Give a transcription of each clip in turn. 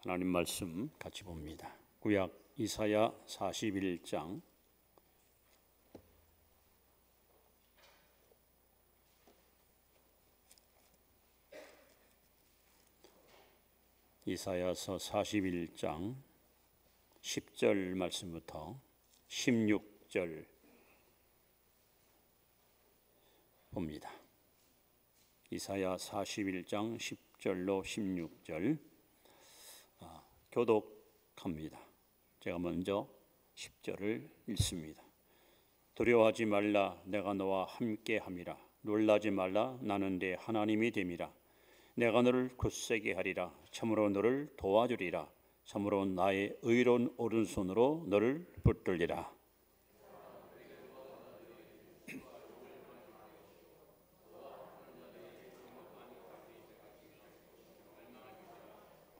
하나님 말씀 같이 봅니다. 구약 이사야 41장 이사야서 41장 10절 말씀부터 16절 봅니다. 이사야 41장 10절로 16절 교독합니다. 제가 먼저 10절을 읽습니다. 두려워하지 말라, 내가 너와 함께함이라. 놀라지 말라, 나는 네 하나님이 됨이라. 내가 너를 굳세게 하리라. 참으로 너를 도와주리라. 참으로 나의 의로운 오른손으로 너를 붙들리라.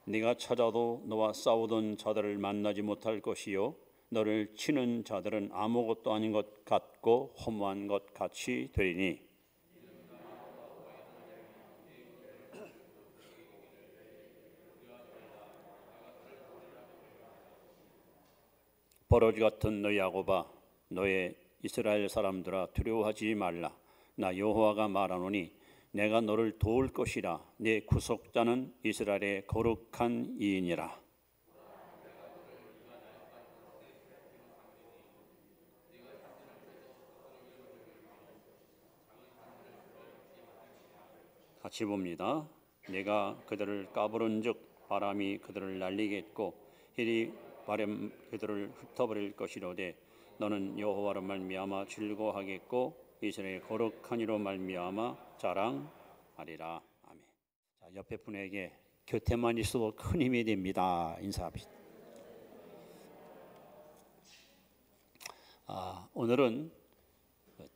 네가 찾아도 너와 싸우던 자들을 만나지 못할 것이요 너를 치는 자들은 아무것도 아닌 것 같고 허무한 것 같이 되리니 버러지 같은 너희 야곱아, 너의 이스라엘 사람들아, 두려워하지 말라. 나 여호와가 말하노니 내가 너를 도울 것이라. 내 구속자는 이스라엘의 거룩한 이인이라. 같이 봅니다. 내가 그들을 까부른즉 바람이 그들을 날리겠고 힐이 바람 그들을 흩어버릴 것이로되 너는 여호와로 말미암아 즐거워하겠고 이스라엘의 거룩한 이로 말미암아 자랑하리라. 아멘. 자, 옆에 분에게 곁에만 있어도 큰 힘이 됩니다. 인사합시다. 오늘은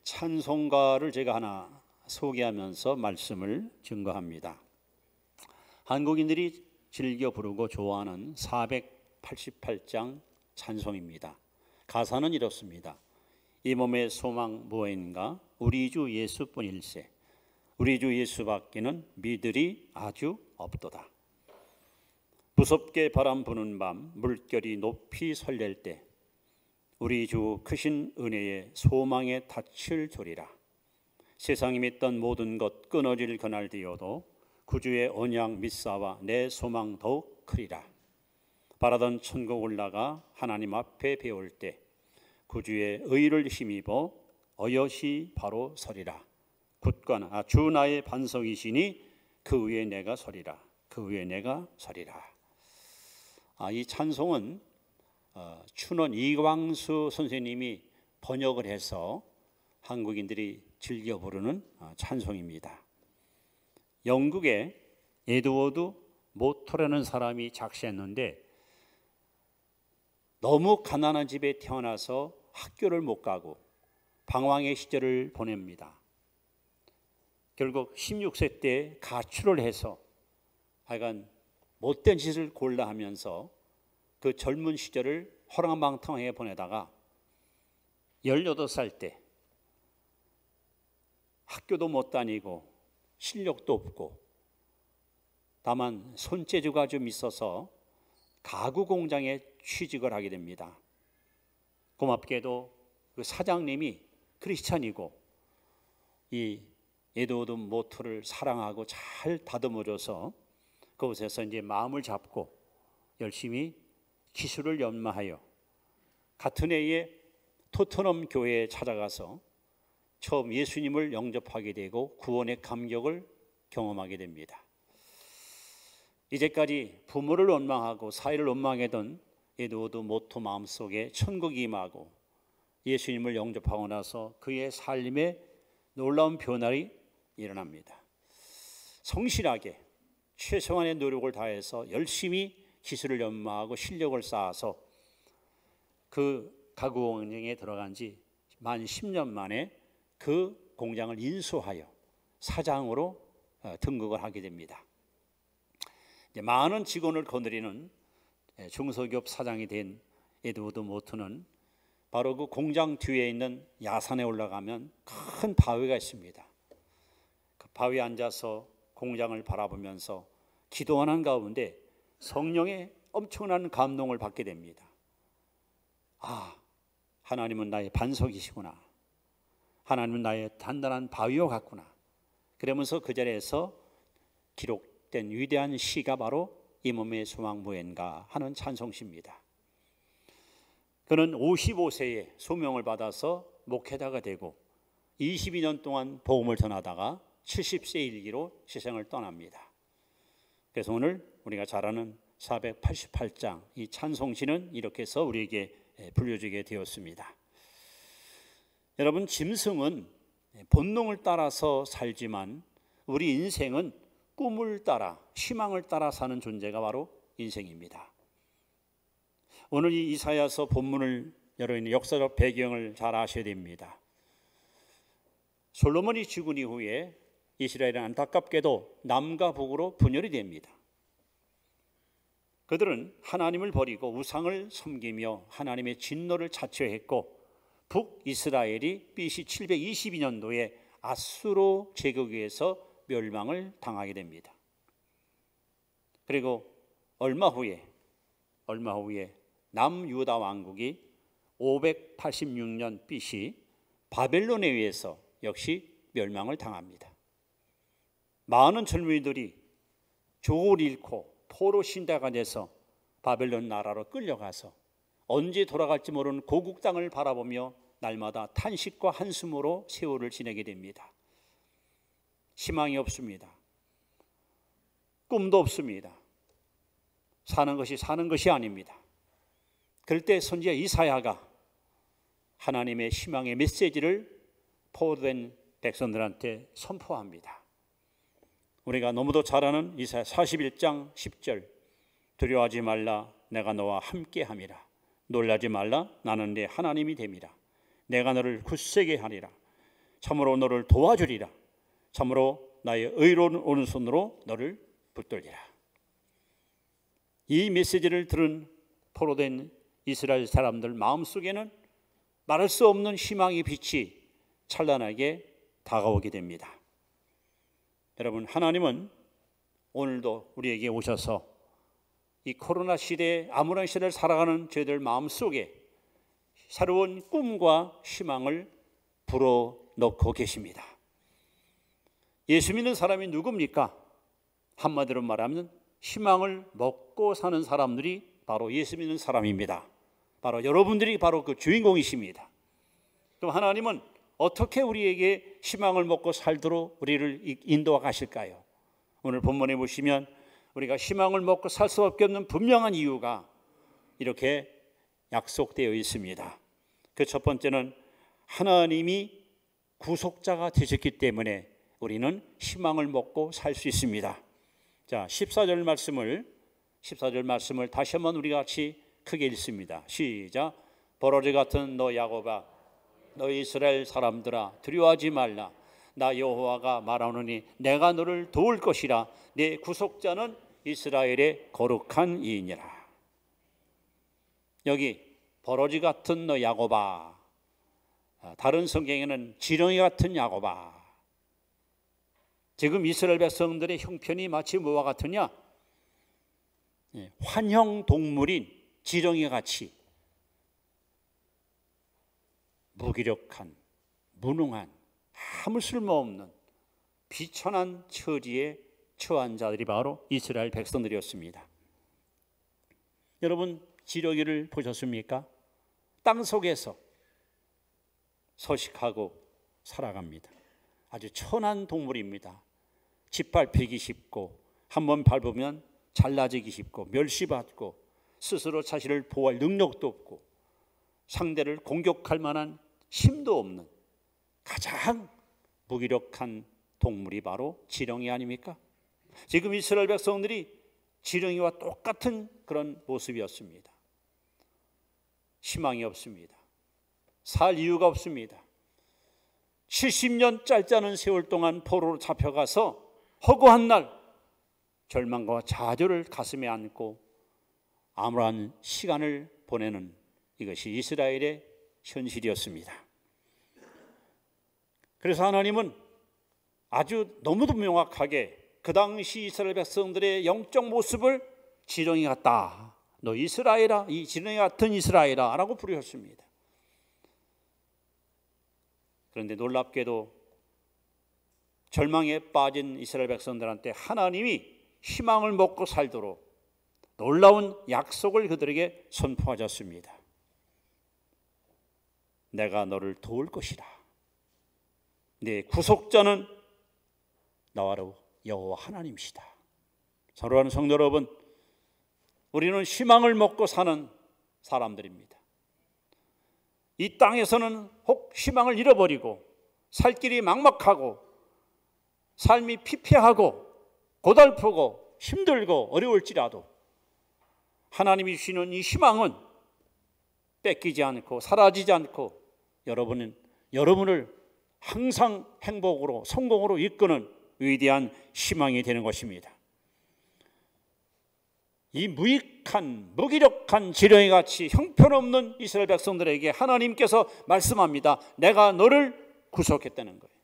찬송가를 제가 하나 소개하면서 말씀을 증거합니다. 한국인들이 즐겨 부르고 좋아하는 488장 찬송입니다. 가사는 이렇습니다. 이 몸의 소망 무엇인가? 우리 주 예수뿐일세. 우리 주 예수밖에는 믿으리 아주 없도다. 무섭게 바람 부는 밤 물결이 높이 설렐 때 우리 주 크신 은혜에 소망에 닻을 조리라. 세상이 믿던 모든 것 끊어질 그날 되어도 구주의 언약 믿사와 내 소망 더욱 크리라. 바라던 천국 올라가 하나님 앞에 배울 때 구주의 의를 힘입어 어여시 바로 서리라. 굳건하 주 나의 반석이시니 그 위에 내가 서리라. 그 위에 내가 서리라. 이 찬송은 춘원 이광수 선생님이 번역을 해서 한국인들이 즐겨 부르는 찬송입니다. 영국의 에드워드 모토라는 사람이 작시했는데 너무 가난한 집에 태어나서 학교를 못 가고 방황의 시절을 보냅니다. 결국 16세 때 가출을 해서 하여간 못된 짓을 골라 하면서 그 젊은 시절을 허랑방탕하게 보내다가 18살 때 학교도 못 다니고 실력도 없고 다만 손재주가 좀 있어서 가구 공장에 취직을 하게 됩니다. 고맙게도 그 사장님이 크리스찬이고 이 에드워드 모토를 사랑하고 잘 다듬어줘서 그곳에서 이제 마음을 잡고 열심히 기술을 연마하여 같은 해에 토트넘 교회에 찾아가서 처음 예수님을 영접하게 되고 구원의 감격을 경험하게 됩니다. 이제까지 부모를 원망하고 사회를 원망하던 에드워드 모토 마음속에 천국이 임하고 예수님을 영접하고 나서 그의 삶에 놀라운 변화가 일어납니다. 성실하게 최소한의 노력을 다해서 열심히 기술을 연마하고 실력을 쌓아서 그 가구 공장에 들어간 지 만 10년 만에 그 공장을 인수하여 사장으로 등극을 하게 됩니다. 많은 직원을 거느리는 중소기업 사장이 된 에드워드 모토는 바로 그 공장 뒤에 있는 야산에 올라가면 큰 바위가 있습니다. 그 바위에 앉아서 공장을 바라보면서 기도하는 가운데 성령의 엄청난 감동을 받게 됩니다. 아, 하나님은 나의 반석이시구나. 하나님은 나의 단단한 바위와 같구나. 그러면서 그 자리에서 기록된 위대한 시가 바로 이 몸의 소망 무엔가 하는 찬송시입니다. 그는 55세에 소명을 받아서 목회자가 되고 22년 동안 복음을 전하다가 70세 일기로 세상을 떠납니다. 그래서 오늘 우리가 잘 아는 488장 이 찬송시는 이렇게 해서 우리에게 불려주게 되었습니다. 여러분, 짐승은 본능을 따라서 살지만 우리 인생은 꿈을 따라 희망을 따라 사는 존재가 바로 인생입니다. 오늘 이 이사야서 본문을 여러분이 역사적 배경을 잘 아셔야 됩니다. 솔로몬이 죽은 이후에 이스라엘은 안타깝게도 남과 북으로 분열이 됩니다. 그들은 하나님을 버리고 우상을 섬기며 하나님의 진노를 자처했고 북이스라엘이 BC 722년도에 아수로 제국에 의해서 멸망을 당하게 됩니다. 그리고 얼마 후에 남유다 왕국이 586년 BC 바벨론에 의해서 역시 멸망을 당합니다. 많은 젊은이들이 족을 잃고 포로 신다가 돼서 바벨론 나라로 끌려가서 언제 돌아갈지 모르는 고국 땅을 바라보며 날마다 탄식과 한숨으로 세월을 지내게 됩니다. 희망이 없습니다. 꿈도 없습니다. 사는 것이 아닙니다. 그럴 때 선지자 이사야가 하나님의 희망의 메시지를 포로된 백성들한테 선포합니다. 우리가 너무도 잘 아는 이사야 41장 10절, 두려워하지 말라, 내가 너와 함께함이라. 놀라지 말라, 나는 네 하나님이 됨이라. 내가 너를 굳세게 하리라. 참으로 너를 도와주리라. 참으로 나의 의로운 오른손으로 너를 붙들리라. 이 메시지를 들은 포로된 이스라엘 사람들 마음속에는 말할 수 없는 희망의 빛이 찬란하게 다가오게 됩니다. 여러분, 하나님은 오늘도 우리에게 오셔서 이 코로나 시대에 암울한 시대를 살아가는 저희들 마음속에 새로운 꿈과 희망을 불어넣고 계십니다. 예수 믿는 사람이 누굽니까? 한마디로 말하면 희망을 먹고 사는 사람들이 바로 예수 믿는 사람입니다. 바로 여러분들이 바로 그 주인공이십니다. 그럼 하나님은 어떻게 우리에게 희망을 먹고 살도록 우리를 인도해 가실까요? 오늘 본문에 보시면 우리가 희망을 먹고 살 수밖에 없는 분명한 이유가 이렇게 약속되어 있습니다. 그 첫 번째는 하나님이 구속자가 되셨기 때문에 우리는 희망을 먹고 살 수 있습니다. 자, 14절 말씀을 다시 한번 우리 같이 크게 읽습니다. 시작. 버러지 같은 너 야곱아, 너 이스라엘 사람들아, 두려워하지 말라. 나 여호와가 말하노니 내가 너를 도울 것이라. 내 구속자는 이스라엘의 거룩한 이이니라. 여기 버러지 같은 너 야곱아, 다른 성경에는 지렁이 같은 야곱아. 지금 이스라엘 백성들의 형편이 마치 뭐와 같으냐? 환형 동물인 지렁이 같이 무기력한, 무능한, 아무 쓸모없는 비천한 처지에 처한 자들이 바로 이스라엘 백성들이었습니다. 여러분, 지렁이를 보셨습니까? 땅 속에서 서식하고 살아갑니다. 아주 천한 동물입니다. 짓밟히기 쉽고 한번 밟으면 잘라지기 쉽고 멸시받고 스스로 자신을 보호할 능력도 없고 상대를 공격할 만한 힘도 없는 가장 무기력한 동물이 바로 지렁이 아닙니까? 지금 이스라엘 백성들이 지렁이와 똑같은 그런 모습이었습니다. 희망이 없습니다. 살 이유가 없습니다. 70년 짧지 않은 세월 동안 포로로 잡혀가서 허구한 날 절망과 좌절을 가슴에 안고 암울한 시간을 보내는 이것이 이스라엘의 현실이었습니다. 그래서 하나님은 아주 너무도 명확하게 그 당시 이스라엘 백성들의 영적 모습을 지렁이 같다. 너 이스라엘아, 이 지렁이 같은 이스라엘아 라고 부르셨습니다. 그런데 놀랍게도 절망에 빠진 이스라엘 백성들한테 하나님이 희망을 먹고 살도록 놀라운 약속을 그들에게 선포하셨습니다. 내가 너를 도울 것이라. 네 구속자는 나와로 여호와 하나님이시다. 사랑하는 성도 여러분, 우리는 희망을 먹고 사는 사람들입니다. 이 땅에서는 혹 희망을 잃어버리고 살 길이 막막하고 삶이 피폐하고 고달프고 힘들고 어려울지라도 하나님이 주시는 이 희망은 뺏기지 않고 사라지지 않고 여러분을 항상 행복으로 성공으로 이끄는 위대한 희망이 되는 것입니다. 이 무익한 무기력한 지렁이같이 형편없는 이스라엘 백성들에게 하나님께서 말씀합니다. 내가 너를 구속했다는 거예요.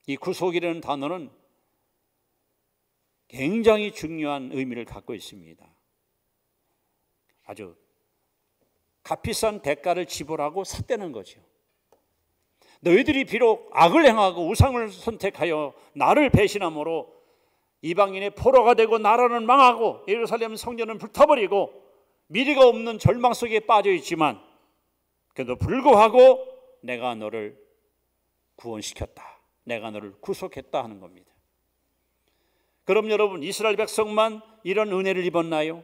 이 구속이라는 단어는 굉장히 중요한 의미를 갖고 있습니다. 아주 값비싼 대가를 지불하고 샀다는 거죠. 너희들이 비록 악을 행하고 우상을 선택하여 나를 배신함으로 이방인의 포로가 되고 나라는 망하고 예루살렘 성전은 불타버리고 미래가 없는 절망 속에 빠져 있지만 그래도 불구하고 내가 너를 구원시켰다. 내가 너를 구속했다 하는 겁니다. 그럼 여러분, 이스라엘 백성만 이런 은혜를 입었나요?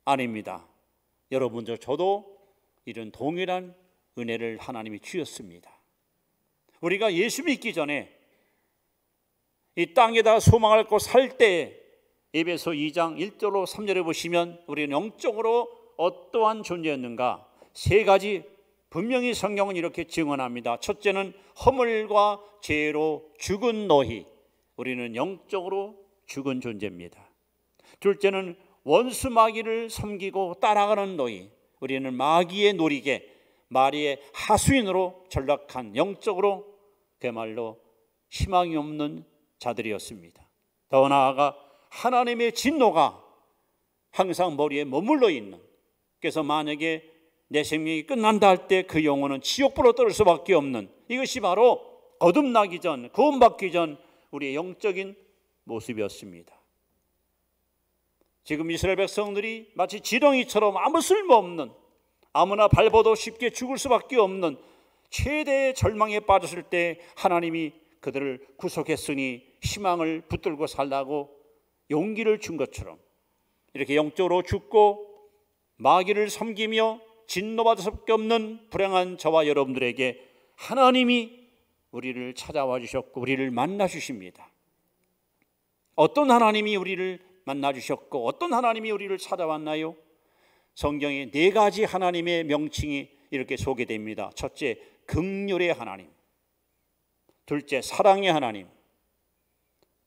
아닙니다. 여러분도 저도 이런 동일한 은혜를 하나님이 주셨습니다. 우리가 예수 믿기 전에 이 땅에다 소망할 거 살 때 에베소 2장 1절로 3절에 보시면 우리는 영적으로 어떠한 존재였는가 세 가지 분명히 성경은 이렇게 증언합니다. 첫째는 허물과 죄로 죽은 너희, 우리는 영적으로 죽은 존재입니다. 둘째는 원수 마귀를 섬기고 따라가는 너희, 우리는 마귀의 놀이개, 마리의 하수인으로 전락한 영적으로 그야말로 희망이 없는 자들이었습니다. 더 나아가 하나님의 진노가 항상 머리에 머물러 있는, 그래서 만약에 내 생명이 끝난다 할 때 그 영혼은 지옥불로 떨어질 수밖에 없는, 이것이 바로 거듭나기 전, 구원받기 전 우리의 영적인 모습이었습니다. 지금 이스라엘 백성들이 마치 지렁이처럼 아무 쓸모없는, 아무나 밟아도 쉽게 죽을 수밖에 없는 최대의 절망에 빠졌을 때 하나님이 그들을 구속했으니 희망을 붙들고 살라고 용기를 준 것처럼 이렇게 영적으로 죽고 마귀를 섬기며 진노받을 수밖에 없는 불행한 저와 여러분들에게 하나님이 우리를 찾아와 주셨고 우리를 만나 주십니다. 어떤 하나님이 우리를 만나 주셨고 어떤 하나님이 우리를 찾아왔나요? 성경에 네 가지 하나님의 명칭이 이렇게 소개됩니다. 첫째, 긍휼의 하나님. 둘째, 사랑의 하나님.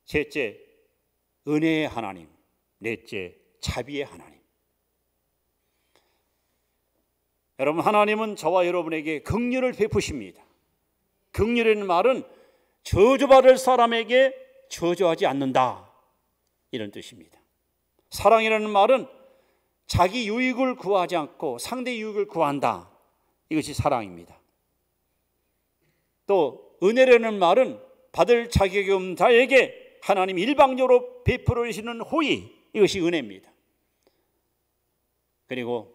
셋째, 은혜의 하나님. 넷째, 자비의 하나님. 여러분, 하나님은 저와 여러분에게 긍휼을 베푸십니다. 긍휼이라는 말은 저주받을 사람에게 저주하지 않는다, 이런 뜻입니다. 사랑이라는 말은 자기 유익을 구하지 않고 상대 유익을 구한다, 이것이 사랑입니다. 또 은혜라는 말은 받을 자격이 없는 자에게 하나님 일방적으로 베풀어 주시는 호의, 이것이 은혜입니다. 그리고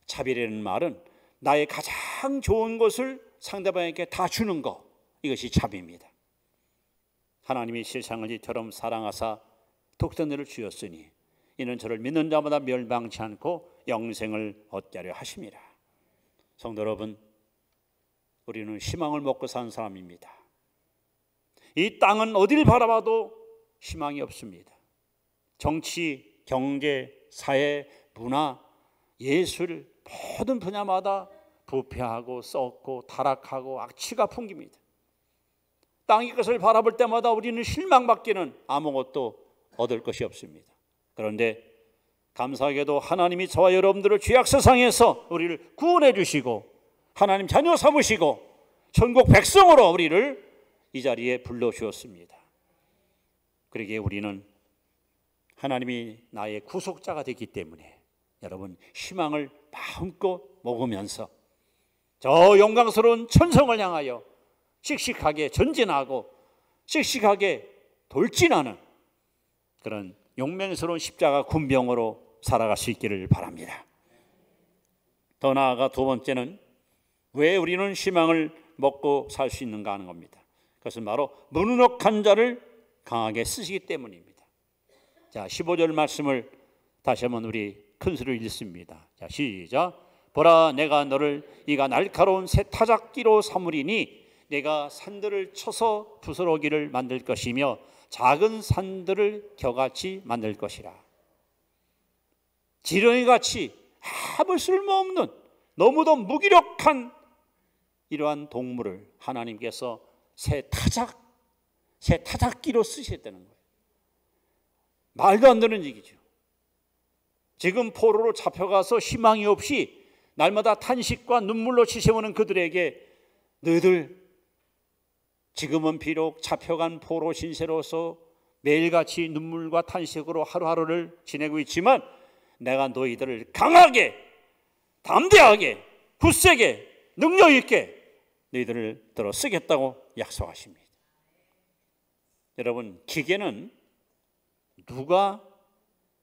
자비라는 말은 나의 가장 좋은 것을 상대방에게 다 주는 것, 이것이 자비입니다. 하나님이 세상을 이처럼 사랑하사 독생자를 주었으니 이는 저를 믿는 자마다 멸망치 않고 영생을 얻게 하려 하심이라. 성도 여러분, 우리는 희망을 먹고 사는 사람입니다. 이 땅은 어디를 바라봐도 희망이 없습니다. 정치, 경제, 사회, 문화, 예술 모든 분야마다 부패하고 썩고 타락하고 악취가 풍깁니다. 땅의 것을 바라볼 때마다 우리는 실망밖에는 아무것도 얻을 것이 없습니다. 그런데 감사하게도 하나님이 저와 여러분들을 죄악 세상에서 우리를 구원해 주시고 하나님 자녀 삼으시고 천국 백성으로 우리를 이 자리에 불러주었습니다. 그러기에 우리는 하나님이 나의 구속자가 됐기 때문에 여러분 희망을 마음껏 먹으면서 저 영광스러운 천성을 향하여 씩씩하게 전진하고 씩씩하게 돌진하는 그런 용맹스러운 십자가 군병으로 살아갈 수 있기를 바랍니다. 더 나아가 두 번째는 왜 우리는 희망을 먹고 살 수 있는가 하는 겁니다. 그것은 바로 무능력한 자를 강하게 쓰시기 때문입니다. 자, 15절 말씀을 다시 한번 우리 큰 소리로 읽습니다. 자, 시작. 보라, 내가 너를 이가 날카로운 새 타작기로 삼으리니 내가 산들을 쳐서 부스러기를 만들 것이며 작은 산들을 겨같이 만들 것이라. 지렁이같이 아무 쓸모없는 너무도 무기력한 이러한 동물을 하나님께서 새 타작기로 쓰셨다는 거예요. 말도 안 되는 얘기죠. 지금 포로로 잡혀가서 희망이 없이 날마다 탄식과 눈물로 치세우는 그들에게 너희들 지금은 비록 잡혀간 포로 신세로서 매일같이 눈물과 탄식으로 하루하루를 지내고 있지만 내가 너희들을 강하게, 담대하게, 굳세게, 능력 있게 너희들을 들어 쓰겠다고 약속하십니다. 여러분, 기계는 누가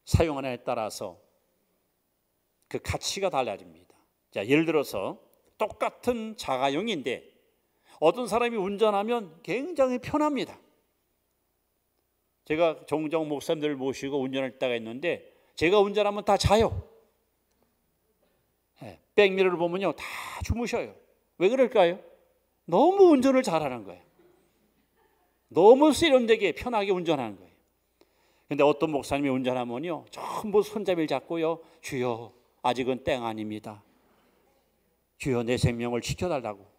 사용하냐에 따라서 그 가치가 달라집니다. 자, 예를 들어서 똑같은 자가용인데 어떤 사람이 운전하면 굉장히 편합니다. 제가 종종 목사님들 모시고 운전할 때가 있는데 제가 운전하면 다 자요. 백미러를 보면요 다 주무셔요. 왜 그럴까요? 너무 운전을 잘하는 거예요. 너무 세련되게 편하게 운전하는 거예요. 근데 어떤 목사님이 운전하면요 전부 손잡이를 잡고요, 주여 아직은 땡 아닙니다. 주여 내 생명을 지켜달라고.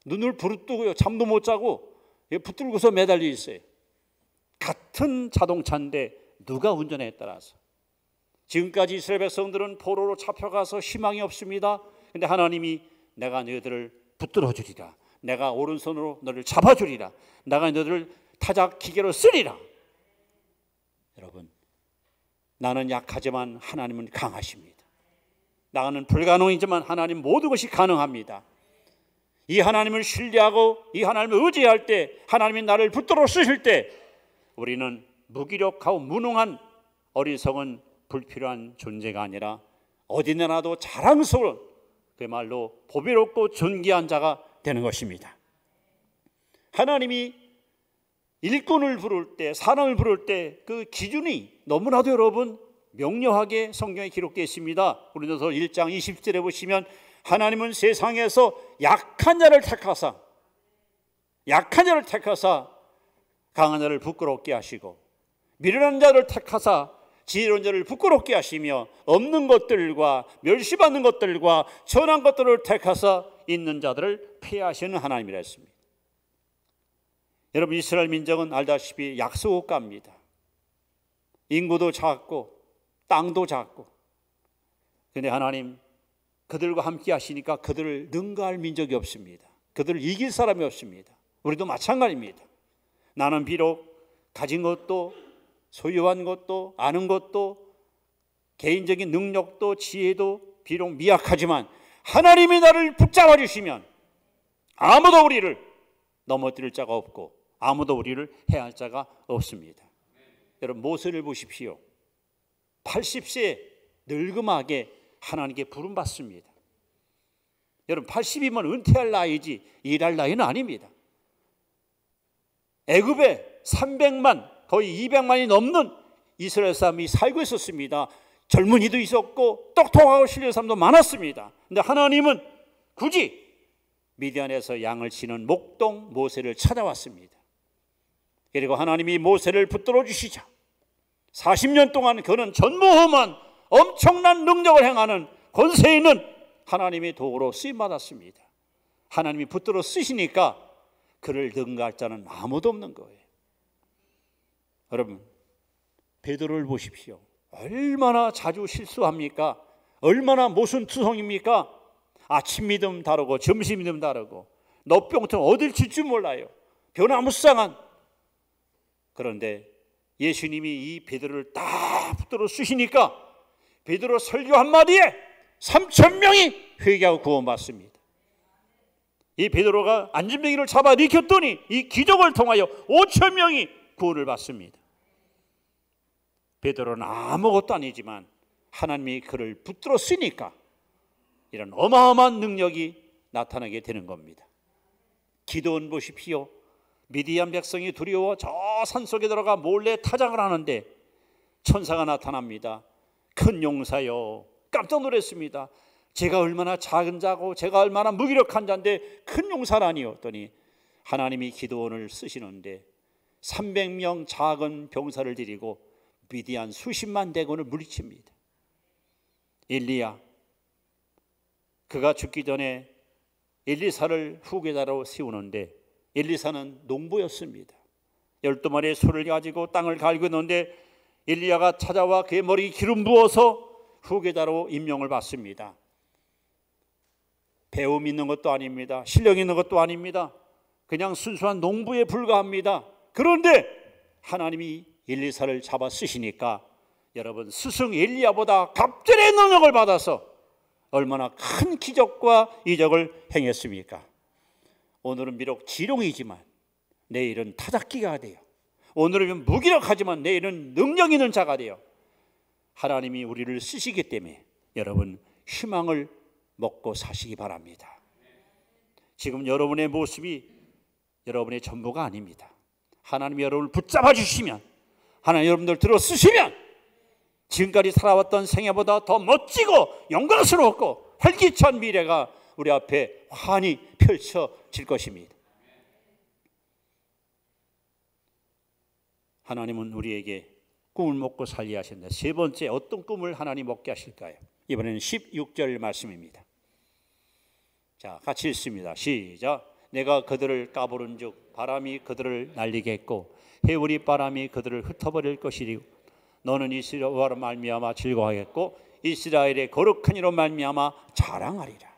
눈을 부릅뜨고요 잠도 못 자고 붙들고서 매달려 있어요. 같은 자동차인데 누가 운전에 따라서. 지금까지 이스라엘 백성들은 포로로 잡혀가서 희망이 없습니다. 근데 하나님이 내가 너희들을 붙들어 주리라, 내가 오른손으로 너를 잡아주리라, 내가 너희들을 타작 기계로 쓰리라. 여러분, 나는 약하지만 하나님은 강하십니다. 나는 불가능이지만 하나님 모든 것이 가능합니다. 이 하나님을 신뢰하고 이 하나님을 의지할 때, 하나님이 나를 붙들어 쓰실 때 우리는 무기력하고 무능한 어리석은 불필요한 존재가 아니라 어디나라도 자랑스러운 그야말로 보배롭고 존귀한 자가 되는 것입니다. 하나님이 일꾼을 부를 때, 사람을 부를 때 그 기준이 너무나도 여러분 명료하게 성경에 기록되어 있습니다. 고린도서 1장 20절에 보시면 하나님은 세상에서 약한 자를 택하사 강한 자를 부끄럽게 하시고 미련한 자를 택하사 지혜로운 자를 부끄럽게 하시며 없는 것들과 멸시받는 것들과 천한 것들을 택하사 있는 자들을 폐하시는 하나님이라 했습니다. 여러분, 이스라엘 민족은 알다시피 약소국가입니다. 인구도 작고 땅도 작고. 그런데 하나님 그들과 함께 하시니까 그들을 능가할 민족이 없습니다. 그들을 이길 사람이 없습니다. 우리도 마찬가지입니다. 나는 비록 가진 것도 소유한 것도 아는 것도 개인적인 능력도 지혜도 비록 미약하지만 하나님이 나를 붙잡아 주시면 아무도 우리를 넘어뜨릴 자가 없고 아무도 우리를 해할 자가 없습니다. 여러분, 모세를 보십시오. 80세 늙음하게 하나님께 부름받습니다. 여러분, 80이면 은퇴할 나이지 일할 나이는 아닙니다. 애굽에 300만 거의 200만이 넘는 이스라엘 사람이 살고 있었습니다. 젊은이도 있었고 똑똑하고 신뢰하는 사람도 많았습니다. 그런데 하나님은 굳이 미디안에서 양을 치는 목동 모세를 찾아왔습니다. 그리고 하나님이 모세를 붙들어 주시자 40년 동안 그는 전무후무한 엄청난 능력을 행하는 권세 있는 하나님의 도구로 쓰임받았습니다. 하나님이 붙들어 쓰시니까 그를 능가할 자는 아무도 없는 거예요. 여러분, 베드로를 보십시오. 얼마나 자주 실수합니까? 얼마나 모순투성입니까? 아침 믿음 다르고 점심 믿음 다르고 너병통 어딜 칠 줄 몰라요. 변화무쌍한. 그런데 예수님이 이 베드로를 딱 붙들어 쓰시니까 베드로 설교 한마디에 3,000명이 회개하고 구원받습니다. 이 베드로가 안진뱅이를 잡아 일으켰더니 이 기적을 통하여 5,000명이 구원을 받습니다. 베드로는 아무것도 아니지만 하나님이 그를 붙들어 쓰니까 이런 어마어마한 능력이 나타나게 되는 겁니다. 기드온 보십시오. 미디안 백성이 두려워 저 산속에 들어가 몰래 타작을 하는데 천사가 나타납니다. 큰 용사여, 깜짝 놀랐습니다. 제가 얼마나 작은 자고 제가 얼마나 무기력한 자인데 큰 용사라니요 했더니 하나님이 기드온을 쓰시는데 300명 작은 병사를 데리고 미디안 수십만 대군을 물리칩니다. 엘리야, 그가 죽기 전에 엘리사를 후계자로 세우는데 엘리사는 농부였습니다. 12마리의 소를 가지고 땅을 갈고 있는데 엘리야가 찾아와 그의 머리에 기름 부어서 후계자로 임명을 받습니다. 배움 있는 것도 아닙니다. 실력 있는 것도 아닙니다. 그냥 순수한 농부에 불과합니다. 그런데 하나님이 엘리사를 잡아 쓰시니까 여러분, 스승 엘리야보다 갑절의 능력을 받아서 얼마나 큰 기적과 이적을 행했습니까? 오늘은 비록 지룡이지만 내일은 타작기가 돼요. 오늘은 무기력하지만 내일은 능력 있는 자가 돼요. 하나님이 우리를 쓰시기 때문에 여러분, 희망을 먹고 사시기 바랍니다. 지금 여러분의 모습이 여러분의 전부가 아닙니다. 하나님이 여러분을 붙잡아 주시면, 하나님 여러분들 들어 쓰시면 지금까지 살아왔던 생애보다 더 멋지고 영광스럽고 활기찬 미래가 우리 앞에 환히 펼쳐질 것입니다. 하나님은 우리에게 꿈을 먹고 살게 하신다. 세 번째, 어떤 꿈을 하나님 먹게 하실까요? 이번에는 16절 말씀입니다. 자, 같이 읽습니다. 시작. 내가 그들을 까부른즉 바람이 그들을 날리게 했고 해오리 바람이 그들을 흩어버릴 것이리고 너는 이스라엘로 말미암아 즐거워하겠고 이스라엘의 거룩한 이로 말미암아 자랑하리라.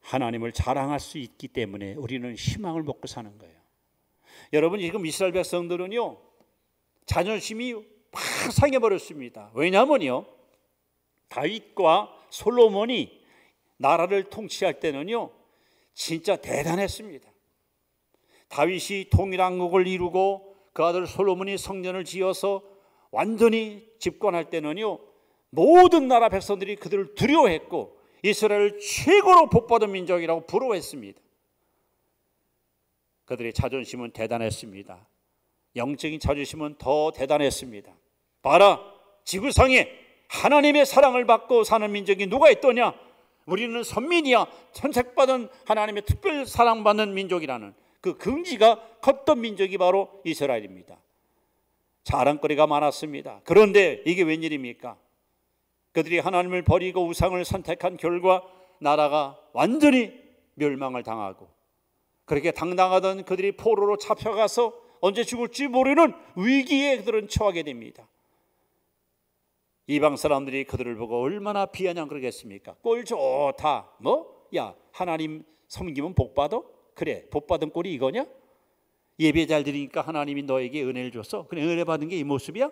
하나님을 자랑할 수 있기 때문에 우리는 희망을 먹고 사는 거예요. 여러분, 지금 이스라엘 백성들은요, 자존심이 팍 상해버렸습니다. 왜냐하면요, 다윗과 솔로몬이 나라를 통치할 때는요 진짜 대단했습니다. 다윗이 통일왕국을 이루고 그 아들 솔로몬이 성전을 지어서 완전히 집권할 때는요 모든 나라 백성들이 그들을 두려워했고 이스라엘을 최고로 복받은 민족이라고 부러워했습니다. 그들의 자존심은 대단했습니다. 영적인 자존심은 더 대단했습니다. 봐라, 지구상에 하나님의 사랑을 받고 사는 민족이 누가 있더냐? 우리는 선민이야. 선택받은 하나님의 특별 사랑받는 민족이라는 그 긍지가 컸던 민족이 바로 이스라엘입니다. 자랑거리가 많았습니다. 그런데 이게 웬일입니까? 그들이 하나님을 버리고 우상을 선택한 결과 나라가 완전히 멸망을 당하고 그렇게 당당하던 그들이 포로로 잡혀가서 언제 죽을지 모르는 위기에 그들은 처하게 됩니다. 이방 사람들이 그들을 보고 얼마나 비아냥 그러겠습니까? 꼴 좋다. 야, 하나님 섬기면 복 받아? 그래, 복 받은 꼴이 이거냐? 예배 잘 드리니까 하나님이 너에게 은혜를 줬어? 그래, 은혜 받은 게 이 모습이야?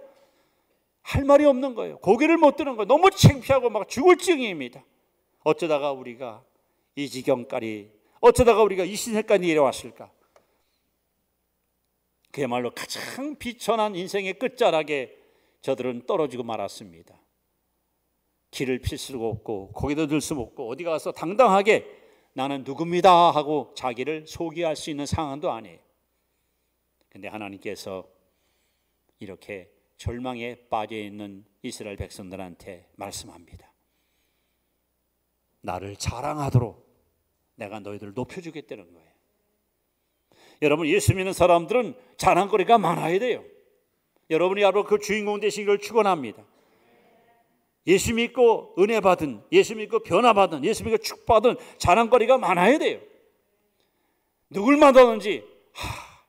할 말이 없는 거예요. 고개를 못 드는 거예요. 너무 창피하고 막 죽을 지경입니다. 어쩌다가 우리가 이 지경까지, 어쩌다가 우리가 이 신세까지 내려왔을까? 그야말로 가장 비천한 인생의 끝자락에 저들은 떨어지고 말았습니다. 길을 필 수가 없고 고개도 들 수 없고 어디 가서 당당하게 나는 누굽니다 하고 자기를 소개할 수 있는 상황도 아니에요. 그런데 하나님께서 이렇게 절망에 빠져 있는 이스라엘 백성들한테 말씀합니다. 나를 자랑하도록 내가 너희들을 높여주겠다는 거예요. 여러분, 예수 믿는 사람들은 자랑거리가 많아야 돼요. 여러분이 바로 그 주인공 되시기를 축원합니다. 예수 믿고 은혜 받은, 예수 믿고 변화 받은, 예수 믿고 축복받은 자랑거리가 많아야 돼요. 누굴 만나든지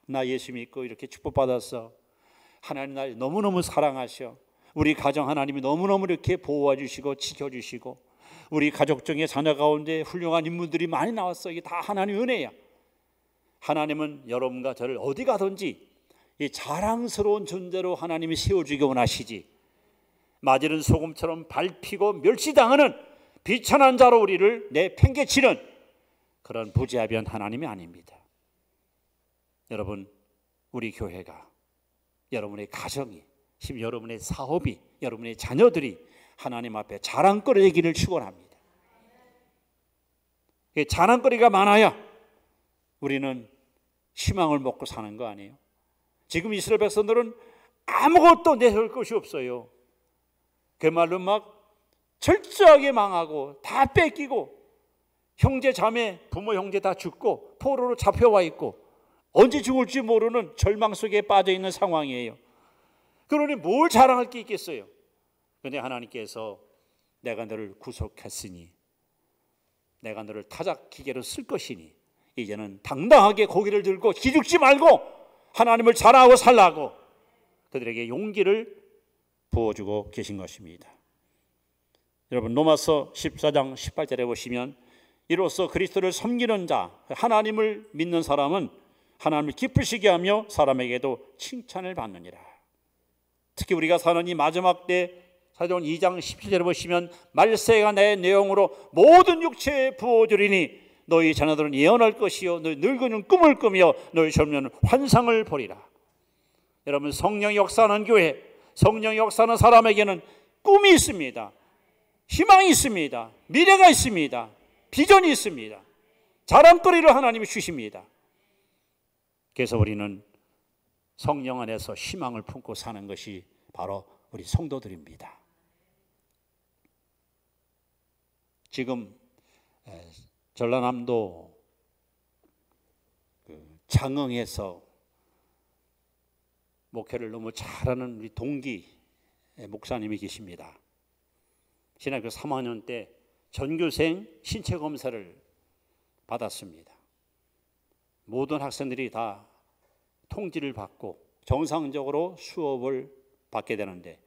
나 예수 믿고 이렇게 축복받았어. 하나님 날 너무너무 사랑하셔. 우리 가정 하나님이 너무너무 이렇게 보호해 주시고 지켜주시고 우리 가족 중에 자녀 가운데 훌륭한 인물들이 많이 나왔어. 이게 다 하나님 은혜야. 하나님은 여러분과 저를 어디 가든지 이 자랑스러운 존재로 하나님이 세워주기 원하시지, 마지른 소금처럼 밟히고 멸시당하는 비천한 자로 우리를 내팽개치는 그런 부지합의한 하나님이 아닙니다. 여러분, 우리 교회가, 여러분의 가정이, 심지어 여러분의 사업이, 여러분의 자녀들이 하나님 앞에 자랑거리 되기를 축원합니다. 자랑거리가 많아야 우리는 희망을 먹고 사는 거 아니에요? 지금 이스라엘 백성들은 아무것도 내세울 것이 없어요. 그 말로 막 철저하게 망하고 다 뺏기고, 형제 자매, 부모 형제 다 죽고 포로로 잡혀와 있고 언제 죽을지 모르는 절망 속에 빠져 있는 상황이에요. 그러니 뭘 자랑할 게 있겠어요? 그런데 하나님께서 내가 너를 구속했으니, 내가 너를 타작 기계로 쓸 것이니 이제는 당당하게 고개를 들고 기죽지 말고 하나님을 자랑하고 살라고 그들에게 용기를 부어주고 계신 것입니다. 여러분, 로마서 14장 18절에 보시면 이로써 그리스도를 섬기는 자, 하나님을 믿는 사람은 하나님을 기쁘시게 하며 사람에게도 칭찬을 받느니라. 특히 우리가 사는 이 마지막 때 사도행 2장 17절에 보시면 말세가 내 내용으로 모든 육체에 부어주리니 너희 자녀들은 예언할 것이요 너희 늙은이는 꿈을 꾸며 너희 젊은이는 환상을 보리라. 여러분, 성령이 역사하는 교회, 성령이 역사하는 사람에게는 꿈이 있습니다. 희망이 있습니다. 미래가 있습니다. 비전이 있습니다. 자랑거리를 하나님이 주십니다. 그래서 우리는 성령 안에서 희망을 품고 사는 것이 바로 우리 성도들입니다. 지금 전라남도 장흥에서 목회를 너무 잘하는 우리 동기 목사님이 계십니다. 신학교 3학년 때 전교생 신체 검사를 받았습니다. 모든 학생들이 다 통지를 받고 정상적으로 수업을 받게 되는데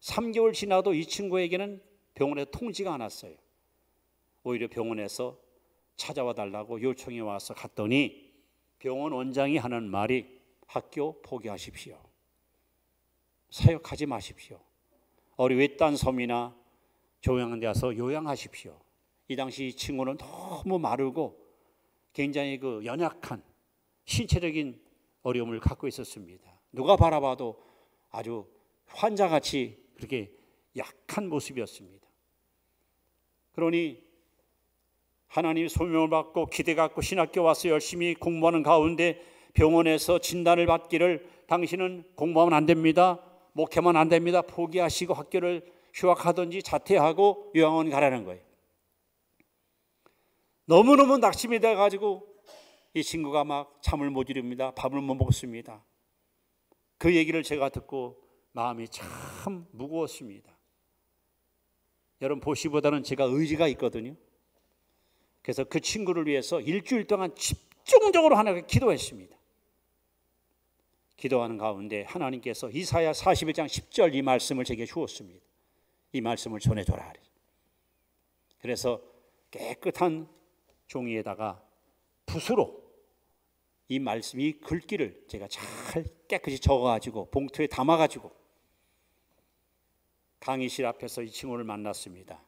3개월 지나도 이 친구에게는 병원에 통지가 안 왔어요. 오히려 병원에서 찾아와 달라고 요청이 와서 갔더니 병원 원장이 하는 말이 학교 포기하십시오. 사역하지 마십시오. 어디 외딴 섬이나 조용한 데 가서 요양하십시오. 이 당시 이 친구는 너무 마르고 굉장히 연약한 신체적인 어려움을 갖고 있었습니다. 누가 바라봐도 아주 환자같이 그렇게 약한 모습이었습니다. 그러니 하나님의 소명을 받고 기대 갖고 신학교 와서 열심히 공부하는 가운데 병원에서 진단을 받기를 당신은 공부하면 안 됩니다. 목회만 안 됩니다. 포기하시고 학교를 휴학하든지 자퇴하고 요양원 가라는 거예요. 너무너무 낙심이 돼가지고 이 친구가 막 잠을 못 이룹니다. 밥을 못 먹습니다. 그 얘기를 제가 듣고 마음이 참 무거웠습니다. 여러분, 보시보다는 제가 의지가 있거든요. 그래서 그 친구를 위해서 일주일 동안 집중적으로 하나님께 기도했습니다. 기도하는 가운데 하나님께서 이사야 41장 10절 이 말씀을 제게 주었습니다. 이 말씀을 전해줘라. 그래서 깨끗한 종이에다가 붓으로 이 말씀, 이 글귀를 제가 잘 깨끗이 적어가지고 봉투에 담아가지고 강의실 앞에서 이 친구를 만났습니다.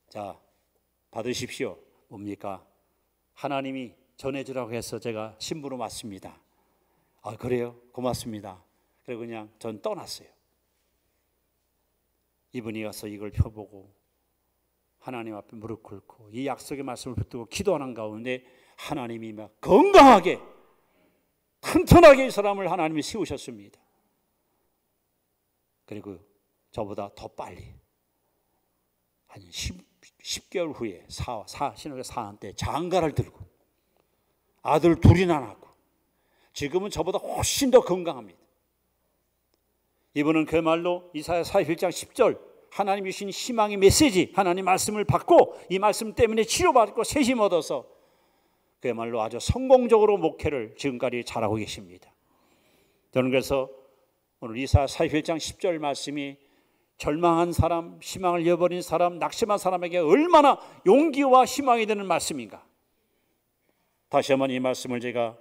자, 받으십시오. 뭡니까? 하나님이 전해주라고 해서 제가 신부로 왔습니다. 아, 그래요? 고맙습니다. 그리고 그냥 전 떠났어요. 이분이 가서 이걸 펴보고 하나님 앞에 무릎 꿇고 이 약속의 말씀을 붙들고 기도하는 가운데 하나님이 막 건강하게 튼튼하게 이 사람을 하나님이 세우셨습니다. 그리고 저보다 더 빨리 한 10개월 후에 신학교 4학 때 장가를 들고 아들 둘이나 낳고 지금은 저보다 훨씬 더 건강합니다. 이분은 그야말로 이사야 41장 10절 하나님이 주신 희망의 메시지, 하나님 말씀을 받고 이 말씀 때문에 치료받고 세심 얻어서 그야말로 아주 성공적으로 목회를 지금까지 잘하고 계십니다. 저는 그래서 오늘 이사야 41장 10절 말씀이 절망한 사람, 희망을 잃어버린 사람, 낙심한 사람에게 얼마나 용기와 희망이 되는 말씀인가. 다시 한번 이 말씀을 제가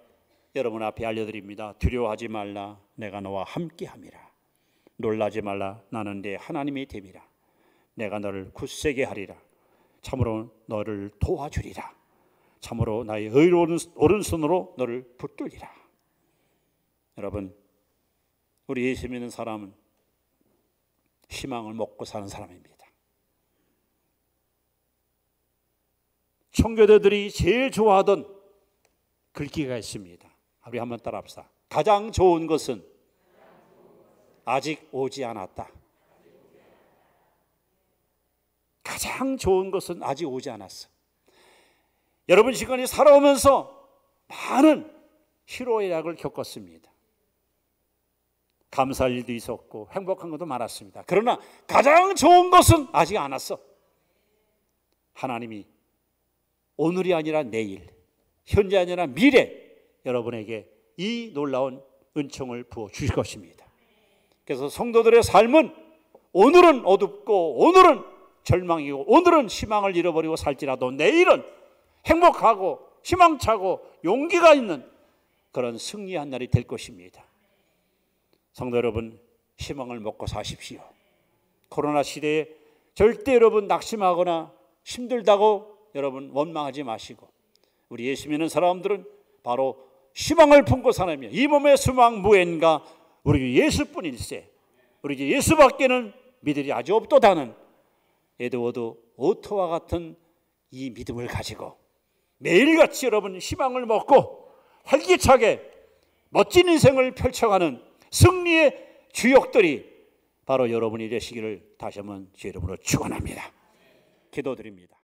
여러분 앞에 알려드립니다. 두려워하지 말라. 내가 너와 함께함이라. 놀라지 말라. 나는 네 하나님이 됨이라. 내가 너를 굳세게 하리라. 참으로 너를 도와주리라. 참으로 나의 의로운 오른손으로 너를 붙들리라. 여러분, 우리 예수 믿는 사람은 희망을 먹고 사는 사람입니다. 청교도들이 제일 좋아하던 글귀가 있습니다. 우리 한번 따라합시다. 가장 좋은 것은 아직 오지 않았다. 가장 좋은 것은 아직 오지 않았어. 여러분 시간이 살아오면서 많은 희로의 약을 겪었습니다. 감사할 일도 있었고 행복한 것도 많았습니다. 그러나 가장 좋은 것은 아직 안 왔어. 하나님이 오늘이 아니라 내일, 현재 아니라 미래 여러분에게 이 놀라운 은총을 부어 주실 것입니다. 그래서 성도들의 삶은 오늘은 어둡고 오늘은 절망이고 오늘은 희망을 잃어버리고 살지라도 내일은 행복하고 희망차고 용기가 있는 그런 승리한 날이 될 것입니다. 성도 여러분, 희망을 먹고 사십시오. 코로나 시대에 절대 여러분 낙심하거나 힘들다고 여러분 원망하지 마시고, 우리 예수 믿는 사람들은 바로 희망을 품고 사느며 이 몸의 수망 무엔가 우리 예수뿐일세. 우리 예수밖에는 믿음이 아주 없도다는 에드워드 오토와 같은 이 믿음을 가지고 매일같이 여러분 희망을 먹고 활기차게 멋진 인생을 펼쳐가는 승리의 주역들이 바로 여러분이 되시기를 다시 한번 제 이름으로 축원합니다. 기도드립니다.